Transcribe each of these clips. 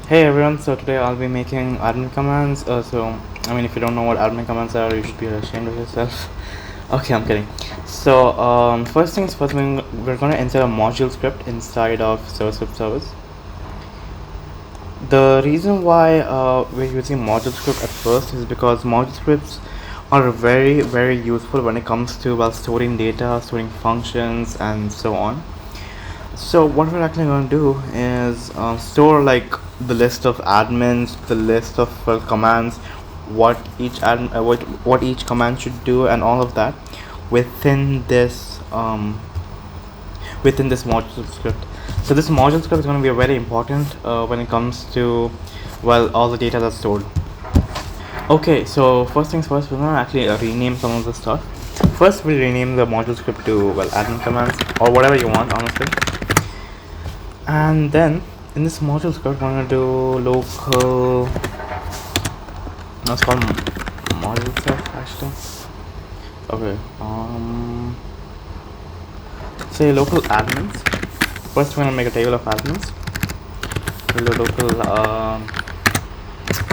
Hey everyone, so today I'll be making admin commands. If you don't know what admin commands are, you should be ashamed of yourself. Okay, I'm kidding. First things first, we're going to insert a module script inside of script service. The reason why we're using module script at first is because module scripts are very useful when it comes to storing data, storing functions, and so on. So what we're actually going to do is store like the list of admins, the list of commands, what each command should do, and all of that within this module script. So this module script is going to be very important when it comes to all the data that's stored. Okay, so first things first, we're going to actually rename some of the stuff. First, we'll rename the module script to admin commands or whatever you want, honestly. And then in this module script, we're going to do local. Let's call module stuff actually. Okay. Say local admins. First, we're going to make a table of admins. We'll do local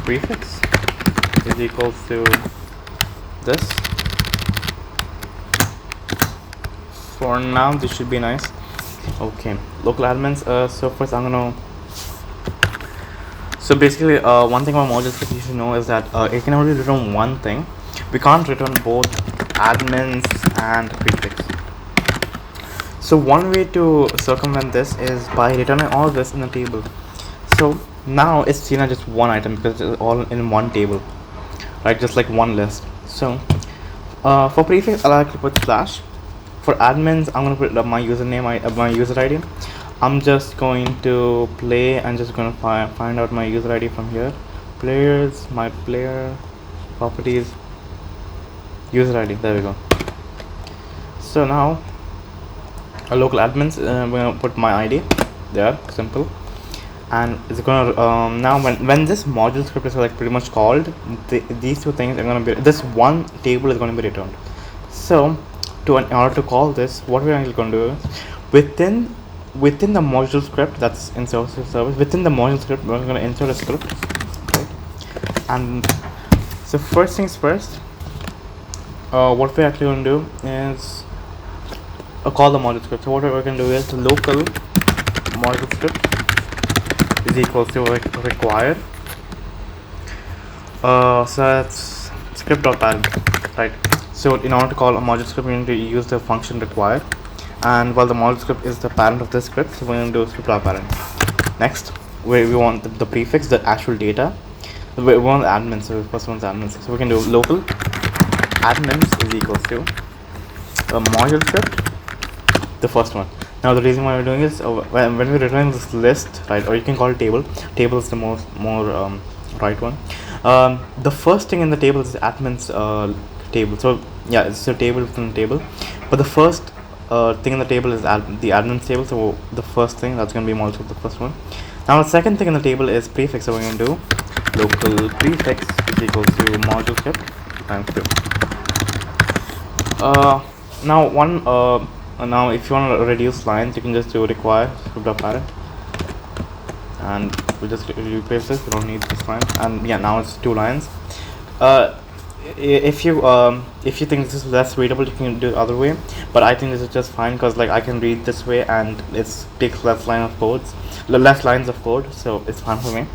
prefix is equals to this. For now, this should be nice. Okay, local admins. So first I'm gonna. So basically, one thing about module script you should know is that it can only return one thing. We can't return both admins and prefix. So one way to circumvent this is by returning all this in a table. So now it's seen as just one item because it's all in one table, right? Just like one list. So for prefix, I'll actually put slash. For admins, I'm gonna put my username, my user ID. I'm just going to play and just gonna find out my user ID from here. Players, my player, properties, user ID. There we go. So now, a local admins, I'm gonna put my ID there. Simple. And it's gonna now when this module script is like pretty much called, these two things are gonna be, this one table is gonna be returned. So in order to call this, what we're actually going to do is within the module script that's in service, within the module script we're going to insert a script, right? And so first things first, what we're actually going to do is call the module script. So what we're going to do is local module script is equals to required. So that's script.parent, right? So in order to call a module script, we need to use the function required, and while the module script is the parent of this script, so we're going to do script.parent. Next, we want the prefix, the actual data. We want the admin, so first one's admins. So we can do local admins is equals to a module script, the first one. Now the reason why we're doing this, when we're returning this list, right, or you can call it table. Table is the more right one. The first thing in the table is the admins table. So yeah, it's a table within the table, but the first thing in the table is the admins table. So the first thing that's going to be module, the first one. Now the second thing in the table is prefix. So we're going to do local prefix is equals to module script times 2. Now if you want to reduce lines, you can just do require script.parent, and we'll just replace this. We don't need this line, and yeah, now it's 2 lines. If you think this is less readable, you can do it the other way, but I think this is just fine because like I can read this way and it takes less lines of code, so it's fine for me.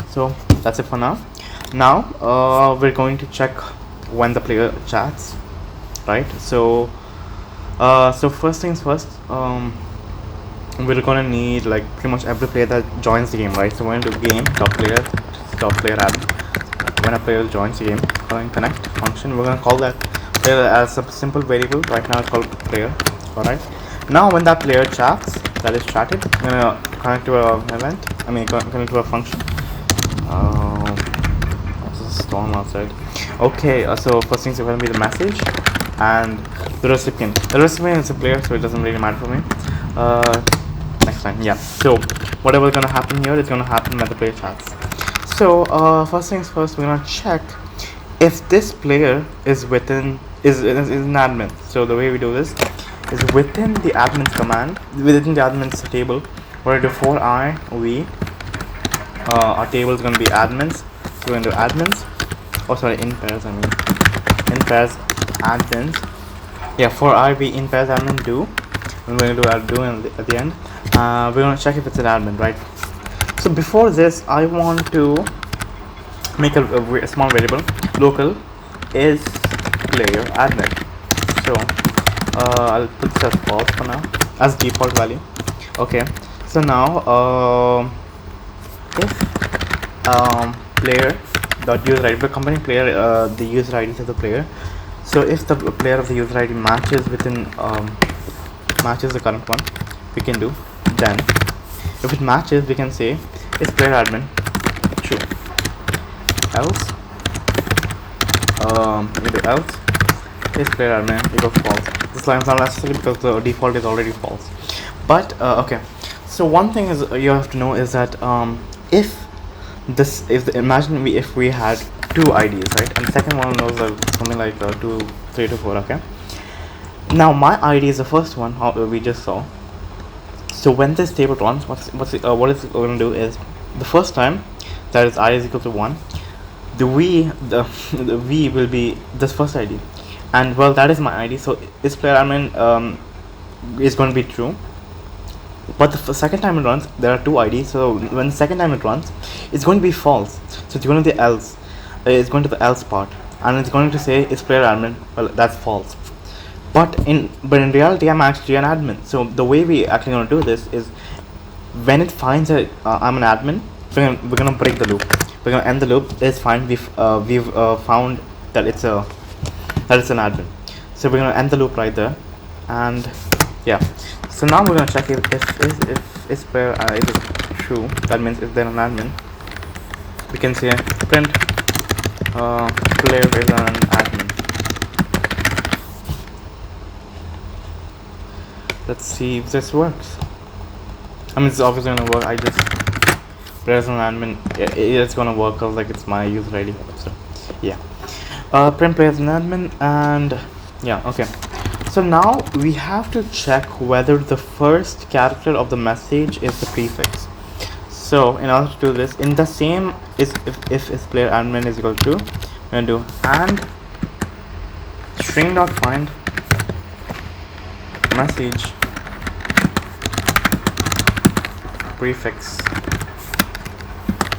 So that's it for now. We're going to check when the player chats, right? So first things first, we're gonna need like pretty much every player that joins the game, right? So we're going to game .player admin. When a player joins the game, going connect function, we're going to call that player as a simple variable. Right now it's called player. Alright, now when that player chats, that is chatted, we're going to connect to a event, connect to a function. There's a storm outside. Okay, so first things are going to be the message and the recipient. The recipient is a player, so it doesn't really matter for me. Next time, yeah. So whatever is going to happen here is going to happen when the player chats. So first things first, we're gonna check if this player is an admin. So the way we do this is within the admin's command, within the admin's table, we're going to do for I v our table is going to be admins. So we're going to do admins. Oh, sorry, in pairs. I mean, in pairs admins. Yeah, for I be in pairs admin do. And we're going to do add do at the end. We're going to check if it's an admin, right? So before this, I want to make a small variable. Local is player admin. So I'll put this as false for now, as default value. Okay. So now if player dot user ID, we're comparing player the user ID to the player. So if the player of the user ID matches within matches the current one, we can do then. If it matches, we can say is player admin true. Else we do else is player admin equals false. This line is not necessary because the default is already false. But okay. So one thing is you have to know is that imagine if we had two IDs, right, and the second one was something like 2, 3 to 4. Okay. Now my ID is the first one, how we just saw. So when this table runs, what it's going to do is the first time that is I is equal to 1, the v will be this first ID, and well, that is my ID. So is player admin is going to be true. But the second time it runs, there are two IDs. So when the second time it runs, it's going to be false. So it's going to the else. It's going to the else part, and it's going to say is player admin. Well, that's false. But in reality, I'm actually an admin. So the way we actually going to do this is when it finds that I'm an admin, we're gonna break the loop. We're gonna end the loop. It's fine. We've found that it's an admin. So we're gonna end the loop right there, and yeah. So now we're gonna check if player is true. That means if they're an admin, we can say print player is an admin. Let's see if this works. I mean, it's obviously gonna work. I just player is an admin. It's gonna work because like it's my user ID. So yeah, print player is an admin, and yeah, okay. So now we have to check whether the first character of the message is the prefix. So in order to do this, in the same is if player admin is equal to, we're gonna do and string dot find message prefix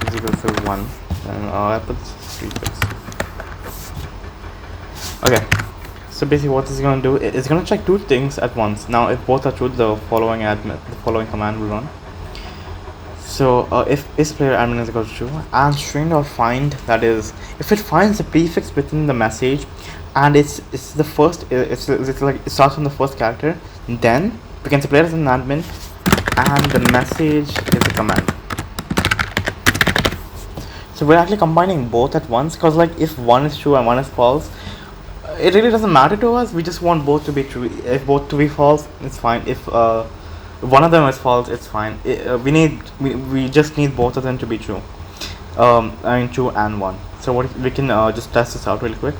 is equal to 1, and I put prefix. Okay. So basically what it's going to do, it's going to check two things at once. Now if both are true, the following command will run. So if is player admin is equal to true, and string dot find, that is if it finds the prefix within the message and it's the first, it's like it starts from the first character, then we can say player is an admin and the message is a command. So we're actually combining both at once, because like if one is true and one is false, it really doesn't matter to us. We just want both to be true. If both to be false, it's fine. If one of them is false, it's fine. We just need both of them to be true. I mean 2 and 1. So what we can just test this out really quick.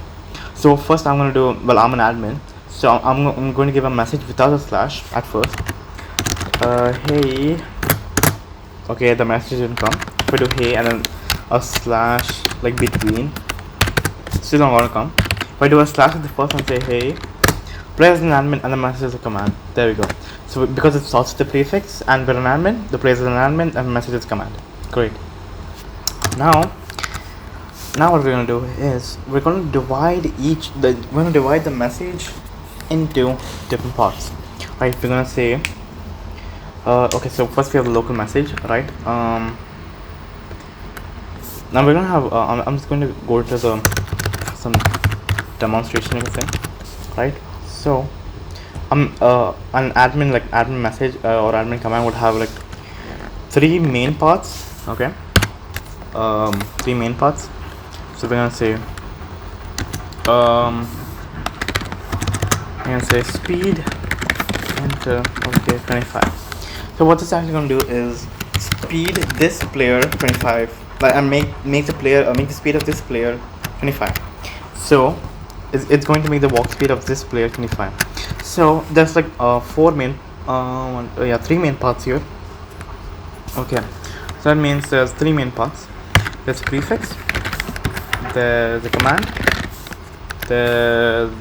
So first I'm going to do, well, I'm an admin, so I'm going to give a message without a slash at first. Hey. Okay, the message didn't come. If I do hey and then a slash like between, still not gonna come. If I do a slash at the first and say hey, player is an admin and the message is a command. There we go. So because it starts with the prefix and we're an admin, the player is an admin and the message is command. Great. Now what we're gonna do is we're gonna divide the message into different parts. Right? We're gonna say okay, so first we have the local message, right? Now we're gonna have I'm just going to go to some demonstration, you can say, right? So an admin, like admin message or admin command would have like 3 main parts. Okay, 3 main parts. So we're gonna say speed enter, okay, 25. So what this actually going to do is speed this player 25, like, and make the speed of this player 25. So it's going to make the walk speed of this player 25. So there's like 3 main parts here. Okay, So that means there's three main parts. There's prefix, there's a command, there's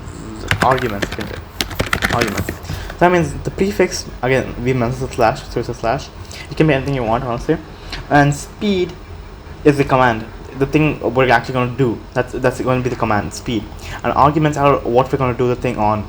arguments. You can say arguments. So that means the prefix, again we mentioned the slash, so it's a slash. It can be anything you want, honestly. And speed is the command, the thing we're actually going to do. That's going to be the command, speed. And arguments are what we're going to do the thing on.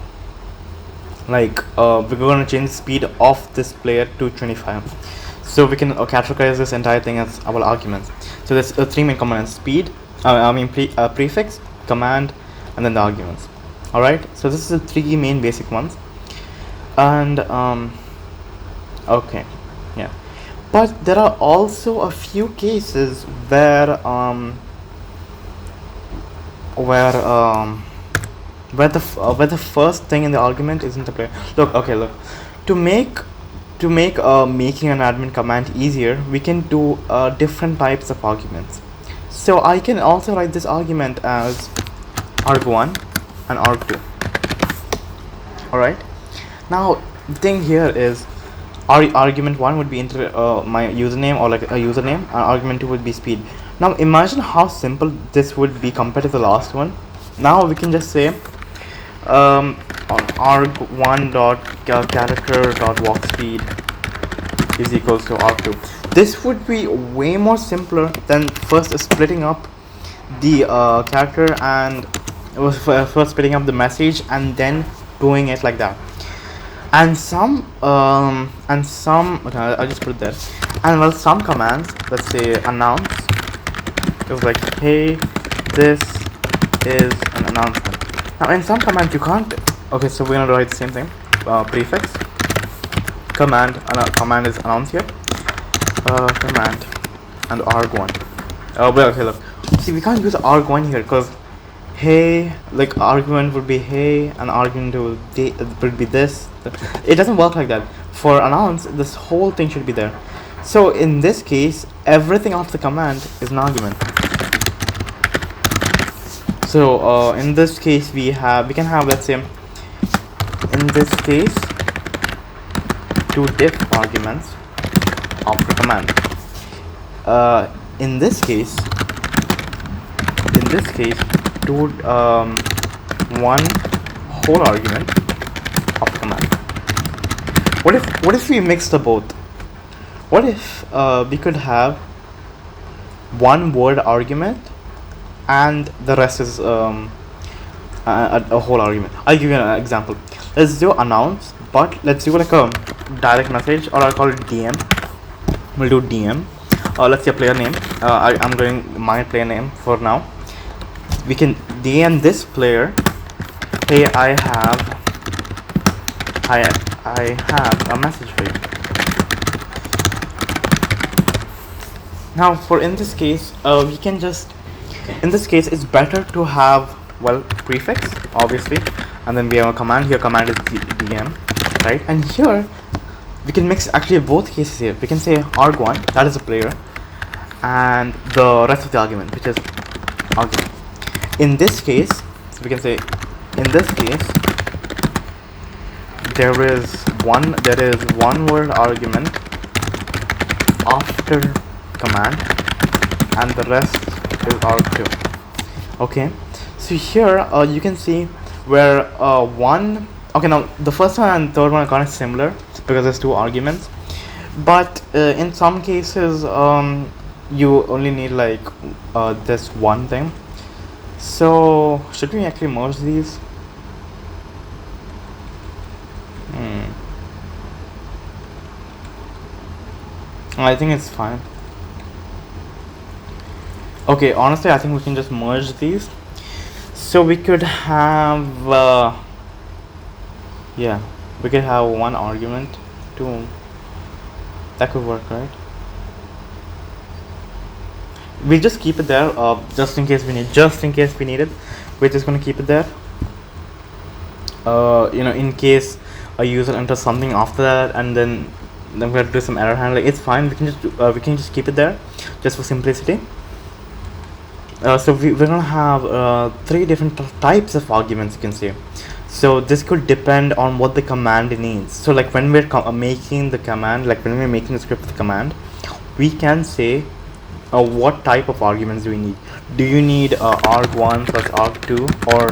Like we're going to change the speed of this player to 25. So we can categorize this entire thing as our arguments. So there's three main components: speed, prefix, command, and then the arguments. All right. So this is the three main basic ones. And okay, yeah. But there are also a few cases where the first thing in the argument isn't the player. Look, to make making an admin command easier, we can do different types of arguments. So I can also write this argument as arg1 and arg2. All right. Now the thing here is, argument 1 would be my username, or like a username, and argument 2 would be speed. Now imagine how simple this would be compared to the last one. Now we can just say arg1 dot character dot walk speed is equals to arg2. This would be way more simpler than first splitting up the character and first splitting up the message and then doing it like that. And some okay, I'll just put that. And well, some commands, let's say announce, is like, hey, this is an announcement. Now in some commands you can't. Okay, so we're gonna write the same thing. Prefix, command, command is announce here. Command and arg1. Well, okay, look. See, we can't use arg1 here because hey, like argument would be hey, and argument would be this. It doesn't work like that. For announce, this whole thing should be there. So in this case, everything after the command is an argument. So in this case, we can have, let's say, in this case, two diff arguments of the command. In this case, two one whole argument of the command. What if we mix the both? What if we could have one word argument and the rest is a whole argument? I'll give you an example. Let's do announce, but let's do like a direct message, or I'll call it DM. We'll do DM. Let's say a player name. I'm doing my player name for now. We can DM this player, hey, I have a message for you. Now for in this case, we can just, in this case it's better to have, well, prefix obviously, and then we have a command here. Command is DM, right? And here we can mix actually both cases here. We can say arg1, that is a player, and the rest of the argument, which is argument. In this case, we can say, in this case, there is one word argument after command, and the rest is arg2. Okay, so here you can see where one. Okay, now the first one and third one are kind of similar because there's two arguments, but in some cases you only need like this one thing. So should we actually merge these? I think it's fine. Okay, honestly I think we can just merge these. So we could have yeah, we could have one argument, two. That could work, right? We'll just keep it there, just in case we need it. We're just gonna keep it there. In case a user enters something after that, and then we have to do some error handling. It's fine. We can just keep it there, just for simplicity. So we're gonna have three different types of arguments, you can say. So this could depend on what the command needs. So like when we're making the command, like when we're making the script of the command, we can say what type of arguments do we need. Do you need arg1 plus arg2, or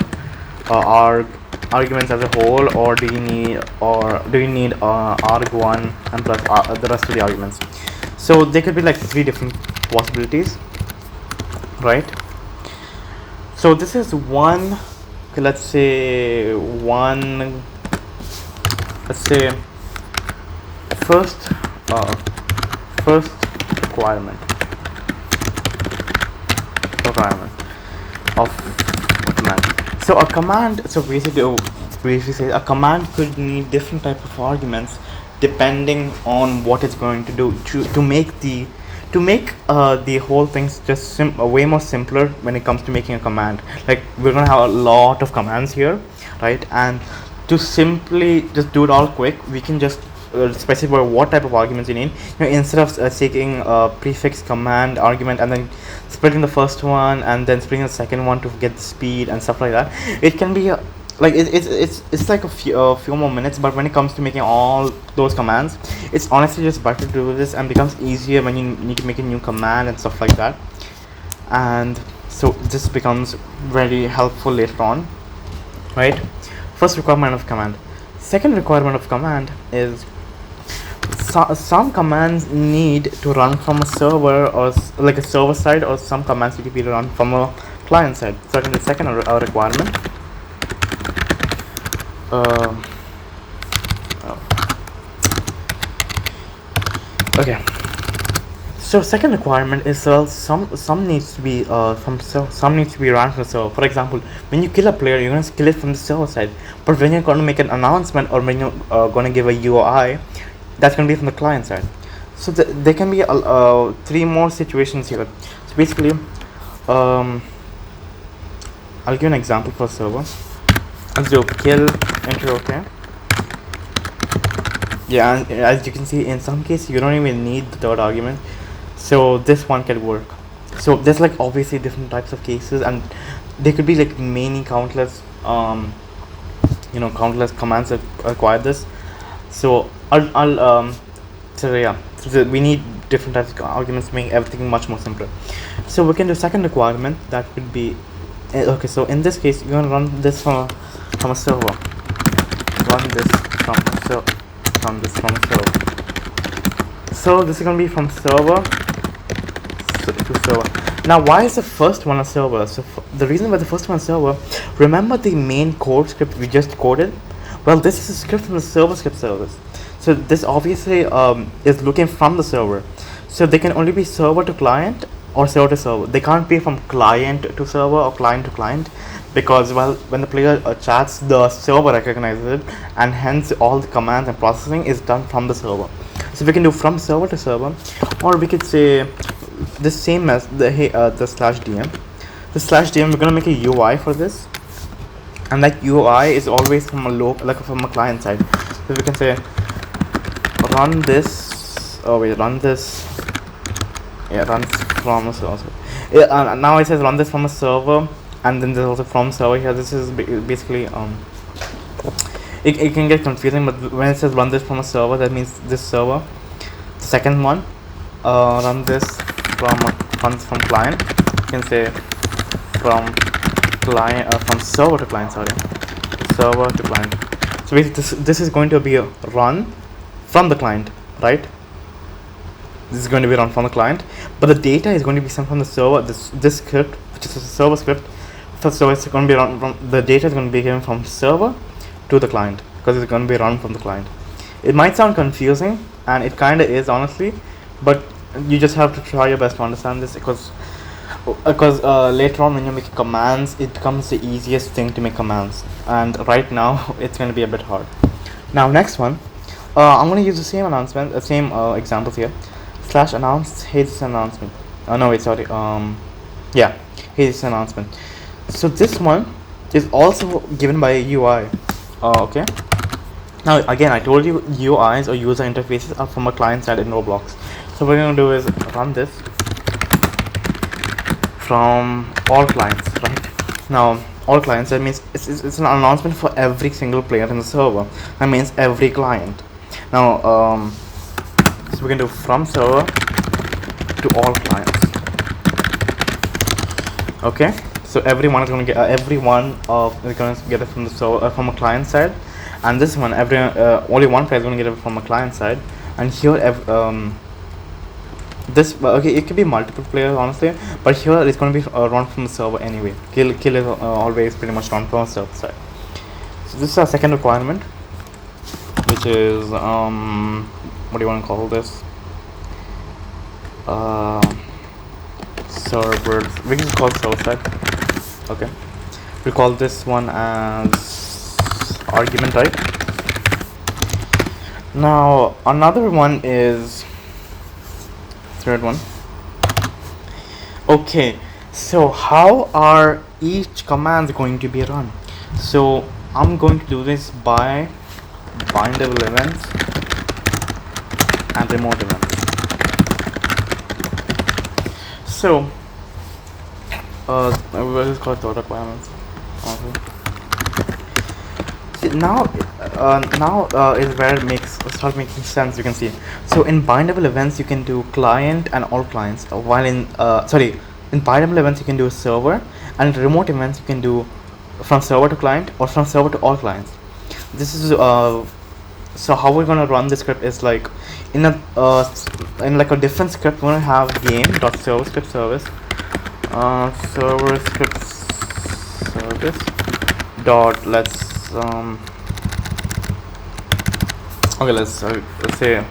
arg arguments as a whole, or do you need arg1 and plus the rest of the arguments? So there could be like 3 different possibilities, right? So this is one, let's say first first requirement of a command. So a command, so basically say a command could need different type of arguments depending on what it's going to do to make the whole thing's just way more simpler when it comes to making a command. Like, we're gonna have a lot of commands here, right? And to simply just do it all quick, we can just specify what type of arguments you need. Instead of taking a prefix command argument and then splitting the first one and then splitting the second one to get the speed and stuff like that, it can be like it's like a few more minutes. But when it comes to making all those commands, it's honestly just better to do this, and becomes easier when you need to make a new command and stuff like that. And so this becomes very helpful later on, right? First requirement of command. Second requirement of command is some commands need to run from a server, or like a server side, or some commands need to be run from a client side. So the second requirement. Okay. So second requirement is some needs to be some needs to be run from the server. For example, when you kill a player, you're gonna kill it from the server side. But when you're gonna make an announcement, or when you're gonna give a UI, that's gonna be from the client side. So there can be 3 more situations here. So basically, I'll give an example for server. Let's do kill enter. Okay. Yeah, and as you can see, in some cases you don't even need the third argument, so this one can work. So there's like obviously different types of cases, and there could be like many countless countless commands that require this. So so we need different types of arguments to make everything much more simpler. So we can do second requirement, that would be okay. So in this case, you're gonna run this from a server. Run this from a server. So this is gonna be from server to server. Now, why is the first one a server? So the reason why the first one is server, remember the main code script we just coded? Well, this is a script from the server script service. So this obviously is looking from the server. So they can only be server to client or server to server. They can't be from client to server or client to client, because, well, when the player chats, the server recognizes it, and hence all the commands and processing is done from the server. So we can do from server to server, or we could say the same as the /dm. The /dm, we're gonna make a UI for this, and that UI is always from from a client side. So we can say run this. Run this. Yeah, runs from a server. Yeah, now it says run this from a server, and then there's also from server here. This is basically it can get confusing, but when it says run this from a server, that means this server. The second one, run this runs from client. You can say from client from server to client. Sorry, server to client. So basically, this is going to be a run from the client, right? This is going to be run from the client, but the data is going to be sent from the server. This script, which is a server script, so it's going to be run from the data is going to be given from server to the client, because it's going to be run from the client. It might sound confusing, and it kind of is, honestly, but you just have to try your best to understand this, because later on when you're making commands, it becomes the easiest thing to make commands, and right now it's going to be a bit hard. Now, next one, I'm going to use the same announcement, same examples here. /announce, hey, this is an announcement. No, wait, sorry. Yeah, hey, this is an announcement. So this one is also given by a UI. Okay. Now again, I told you UIs or user interfaces are from a client side in Roblox. So what we're gonna do is run this from all clients, right? Now all clients, that means it's an announcement for every single player in the server. That means every client. Now so we can do from server to all clients. Okay, so everyone is going to get everyone is going to get it from the from a client side, and this one only one player is going to get it from a client side, and here this okay, it could be multiple players honestly, but here it's going to be run from the server anyway. Kill is always pretty much run from the server side. So this is our second requirement, which is what do you want to call this? Servers. We can call server side. Okay, we call this one as argument type. Now another one is third one. Okay, so how are each commands going to be run? So I'm going to do this by bindable events and remote events. So what is called thought requirements. See, now is where it start making sense. You can see. So in bindable events you can do client and all clients, while in bindable events you can do server, and remote events you can do from server to client or from server to all clients. This is so how we're gonna run this script is like in a like a different script. We're gonna have game.server script service server script service dot let's say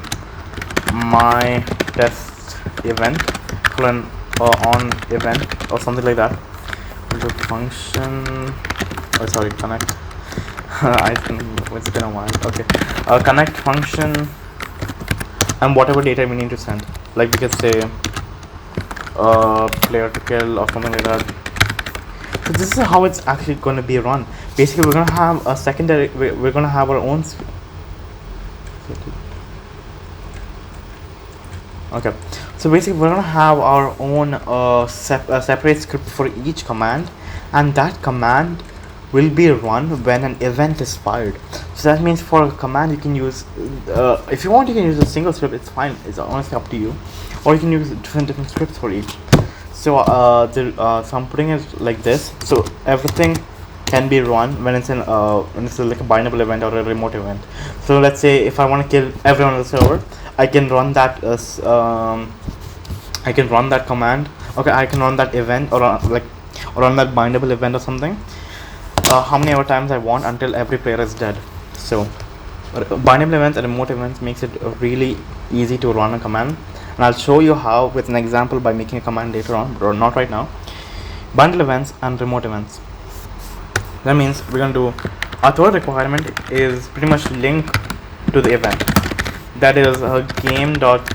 my test event colon on event or something like that. The function connect I think it's been a while. Okay, connect function and whatever data we need to send, like we could say player to kill or something like that. So this is how it's actually going to be run. Basically we're going to have a secondary, we're going to have our own okay, so basically we're going to have our own separate script for each command, and that command will be run when an event is fired. So that means for a command you can use if you want you can use a single script, it's fine, it's honestly up to you, or you can use different scripts for each. So so I'm putting it like this, so everything can be run when it's in when it's like a bindable event or a remote event. So let's say if I want to kill everyone on the server, I can run that I can run that command. Okay, I can run that event or run that bindable event or something how many ever times I want until every player is dead. So bindable events and remote events makes it really easy to run a command, and I'll show you how with an example by making a command later on, but not right now. Bundle events and remote events. That means we're going to do our third requirement is pretty much link to the event. That is a game dot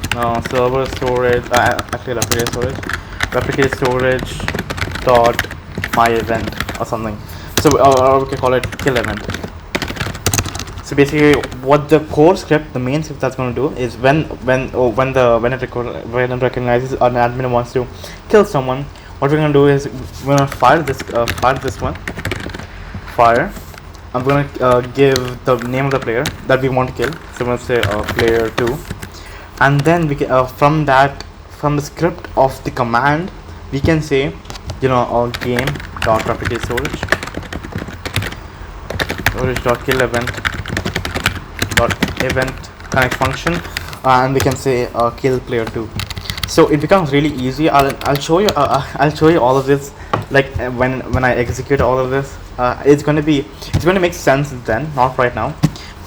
server storage actually replicate storage dot my event or something. So or we can call it kill event. So basically what the core script, the main script that's going to do is when it recognizes an admin wants to kill someone, what we're going to do is we're going to fire this one fire. I'm going to give the name of the player that we want to kill. So I'm going to say player 2, and then we can from the script of the command we can say game dot replicate storage dot kill event dot event connect function, and we can say kill player 2. So it becomes really easy. I'll show you all of this, like when I execute all of this. It's going to make sense then, not right now.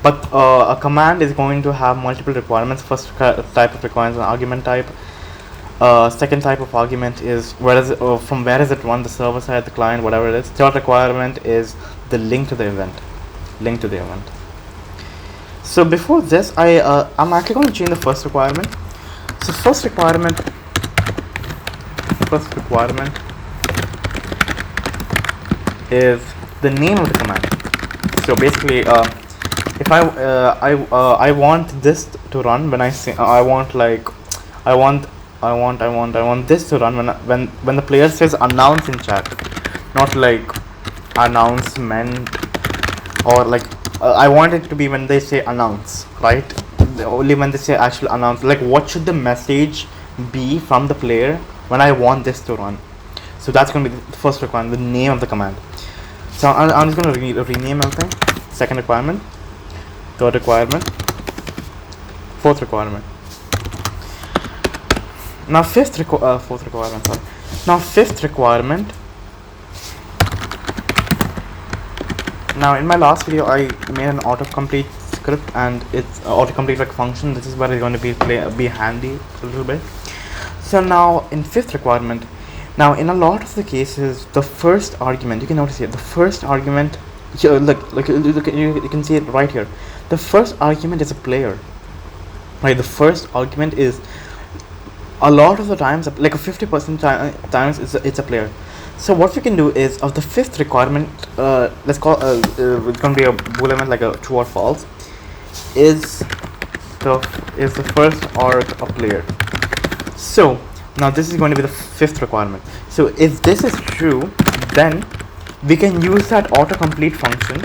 But a command is going to have multiple requirements. First type of requirement is an argument type. Second type of argument is from where is it run, the server side, the client, whatever it is. Third requirement is the link to the event. So before this, I'm actually going to change the first requirement. So first requirement is the name of the command. So basically if I want this to run when I say I want this to run when the player says announce in chat, not like announcement, or like I want it to be when they say announce, right? Only when they say actual announce, like what should the message be from the player when I want this to run. So that's going to be the first requirement, the name of the command. So I'm just going to rename everything. Second requirement, third requirement, fourth requirement. Now fourth requirement. Sorry. Now fifth requirement. Now in my last video, I made an autocomplete script, and it's autocomplete like function. This is where it's going to be handy a little bit. So now in fifth requirement, now in a lot of the cases, the first argument, you can notice here, the first argument, look, you can see it right here. The first argument is a player, right? The first argument is a lot of the times, like a 50% times, it's a player. So what we can do is, of the fifth requirement, let's call it's going to be a boolean like a true or false. Is the first arg a player? So now this is going to be the fifth requirement. So if this is true, then we can use that autocomplete function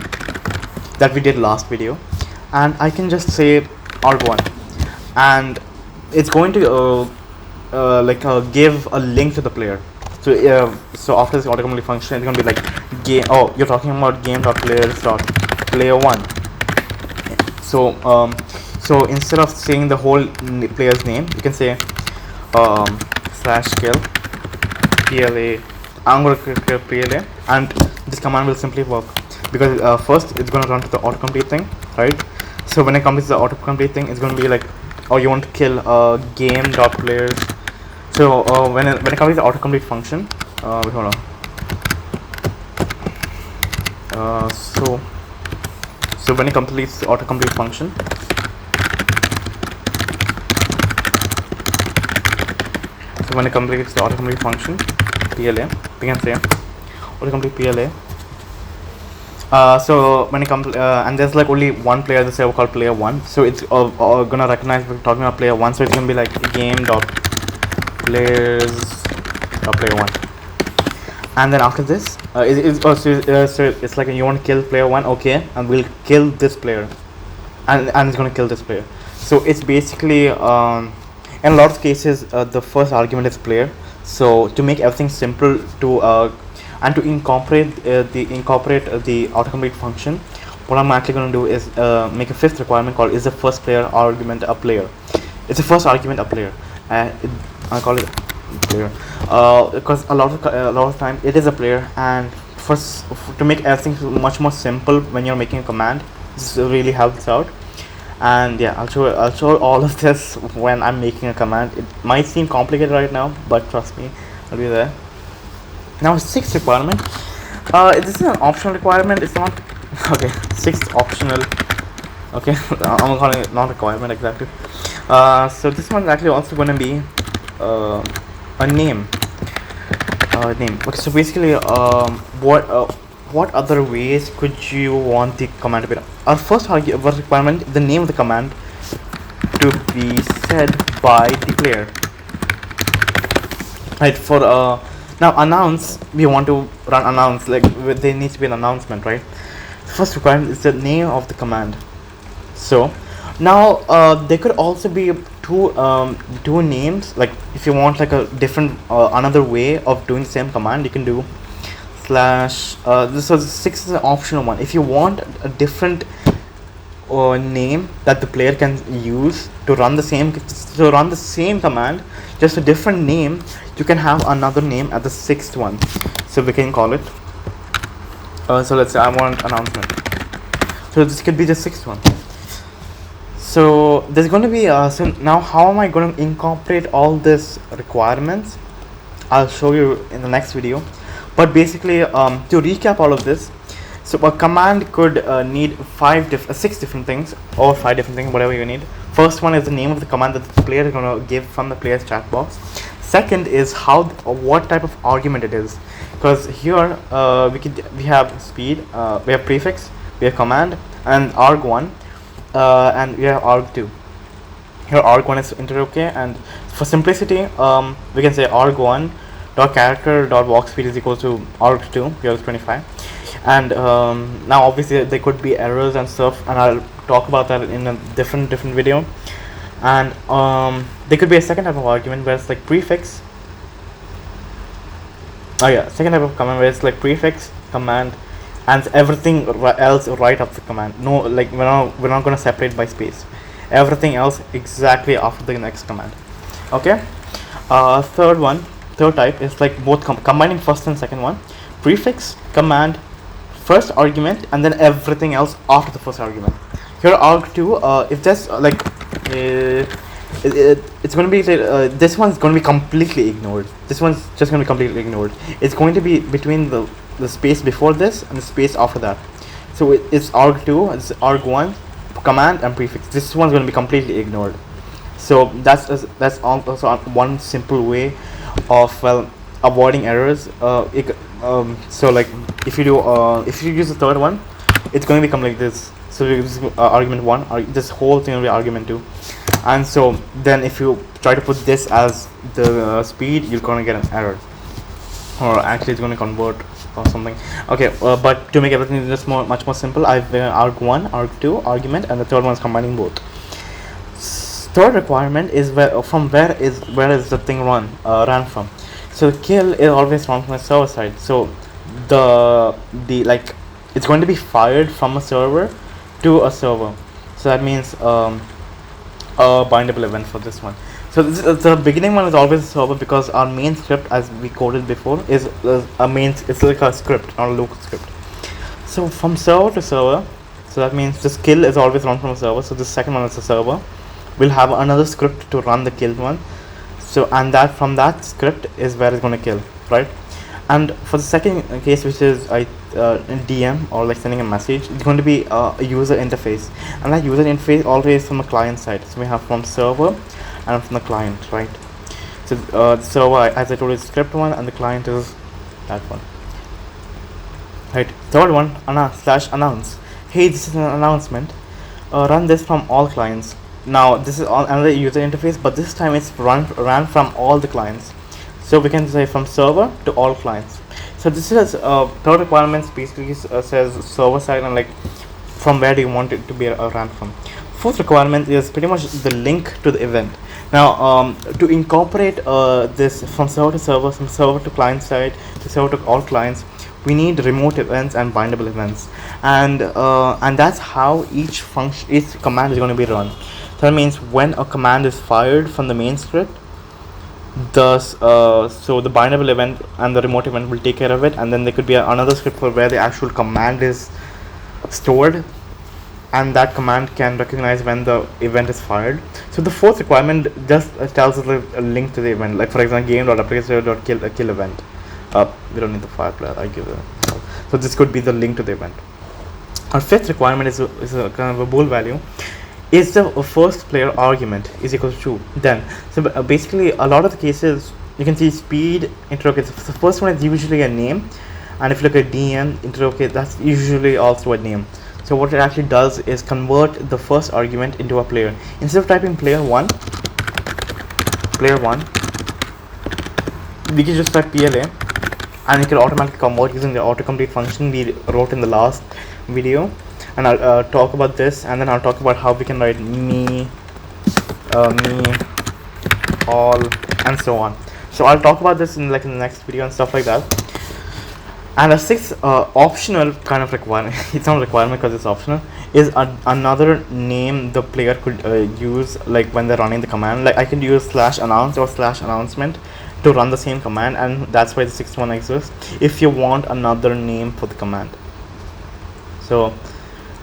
that we did last video, and I can just say arg1, and it's going to give a link to the player. So after this autocomplete function, it's going to be like game. Oh, you're talking about game.players.player1. So instead of saying the whole player's name, you can say /kill PLA. I'm going to kill PLA, and this command will simply work because first it's going to run to the autocomplete thing, right? So when it comes to the autocomplete thing, it's going to be like, oh, you want to kill game.players. So when it comes to the autocomplete function, wait, hold on. So when it completes the autocomplete function, PLA, we can say autocomplete PLA. So when it comes and there's like only one player in the server called player 1, so it's gonna recognize we're talking about player 1, so it's gonna be like game.players.player 1. And then after this, it's like you want to kill player 1, okay, and we'll kill this player, and it's going to kill this player. So it's basically in a lot of cases the first argument is player. So to make everything simple and to incorporate the autocomplete function, what I'm actually going to do is make a fifth requirement called is the first player argument a player. It's the first argument a player. I call it player because a lot of time it is a player, and to make everything much more simple when you're making a command, this really helps out. And yeah, I'll show all of this when I'm making a command. It might seem complicated right now, but trust me, I'll be there. Now sixth requirement, this is an optional requirement. It's not okay. Sixth optional. Okay, I'm calling it not requirement exactly. So this one's actually also going to be a name. Okay, so basically, what other ways could you want the command to be done? Our first requirement, the name of the command to be said by the player. Right, for now announce, we want to run announce, like there needs to be an announcement, right? First requirement is the name of the command. So now there could also be two names, like if you want like a different another way of doing the same command, you can do slash this was 6 is an optional one. If you want a different name that the player can use to run the same command, just a different name, you can have another name at the sixth one. So we can call it so let's say I want announcement, so this could be the sixth one. So there's going to be so now how am I going to incorporate all these requirements? I'll show you in the next video. But basically, to recap all of this, so a command could need 6 different things, or 5 different things, whatever you need. First one is the name of the command that the player is going to give from the player's chat box. Second is what type of argument it is, because here we have speed, we have prefix, we have command, and arg1, and we have arg2. Here arg1 is integer, okay, and for simplicity, we can say arg1 dot character dot walk speed is equal to arg2, here is 25. And now obviously there could be errors and stuff, and I'll talk about that in a different video. And there could be a second type of argument where it's like prefix. Oh yeah, second type of command where it's like prefix command and everything else right after the command. No, like we're not gonna separate by space. Everything else exactly after the next command. Okay. Third type is like both combining first and second one. Prefix command, first argument, and then everything else after the first argument. Here arg2, if there's it's going to be this one's going to be completely ignored. This one's just going to be completely ignored. It's going to be between the space before this and the space after that. So it's arg2, it's arg1, command and prefix. This one's going to be completely ignored. So that's also one simple way of avoiding errors. So like if you use the third one, it's going to become like this. So this argument 1, this whole thing will be argument 2, and so then if you try to put this as the speed, you're going to get an error, or actually it's going to convert or something. Okay, but to make everything just much more simple, I've arg1, arg2, argument, and the third one is combining both. Third requirement is where is the thing ran from. So the kill is always run from the server side. So the like it's going to be fired from a server to a server. So that means a bindable event for this one. So the beginning one is always a server because our main script, as we coded before, is it's like a script, not a local script. So from server to server, so that means this kill is always run from a server. So the second one is a server. We'll have another script to run the kill one. So and that from that script is where it's going to kill, right? And for the second case, which is DM or like sending a message, it's going to be a user interface, and that user interface always from the client side. So we have from server and from the client, right? So the server, as I told you, is script one, and the client is that one, right? Third one, /announce. Hey, this is an announcement. Run this from all clients. Now this is another user interface, but this time it's ran from all the clients. So we can say from server to all clients. So this is third requirements basically says server side and like from where do you want it to be ran from. Fourth requirement is pretty much the link to the event. Now to incorporate this from server to server, from server to client side to server to all clients, we need remote events and bindable events, and that's how each command is going to be run. So that means when a command is fired from the main script, so the bindable event and the remote event will take care of it, and then there could be another script for where the actual command is stored, and that command can recognize when the event is fired. So the fourth requirement just tells us a link to the event, like for example game.applicator.kill event. We don't need the fire player, I give it. So this could be the link to the event. Our fifth requirement is a kind of a bool value. Is the first player argument is equal to true? Then so basically a lot of the cases you can see speed interrogate. The first one is usually a name, and if you look at DM interrogate, that's usually also a name. So what it actually does is convert the first argument into a player. Instead of typing player one, we can just type PLA, and it can automatically convert using the autocomplete function we wrote in the last video. And I'll talk about this, and then I'll talk about how we can write me, all, and so on. So I'll talk about this in the next video and stuff like that. And a sixth optional kind of requirement, it's not a requirement because it's optional, is another name the player could use like when they're running the command. Like I could use /announce or /announcement to run the same command, and that's why the sixth one exists if you want another name for the command. So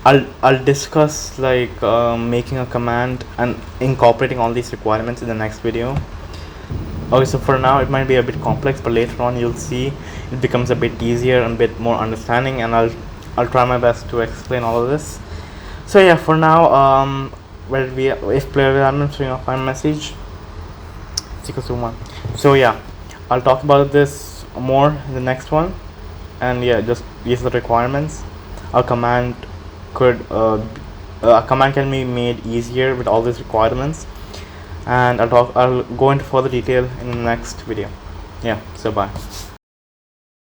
I'll discuss like making a command and incorporating all these requirements in the next video. Okay, so for now it might be a bit complex, but later on you'll see it becomes a bit easier and a bit more understanding, and I'll try my best to explain all of this. So yeah, for now if player element string of fine message it's equals to 1. So yeah, I'll talk about this more in the next one, and yeah, just these are the requirements. A command can be made easier with all these requirements, and I'll go into further detail in the next video. Yeah, so bye.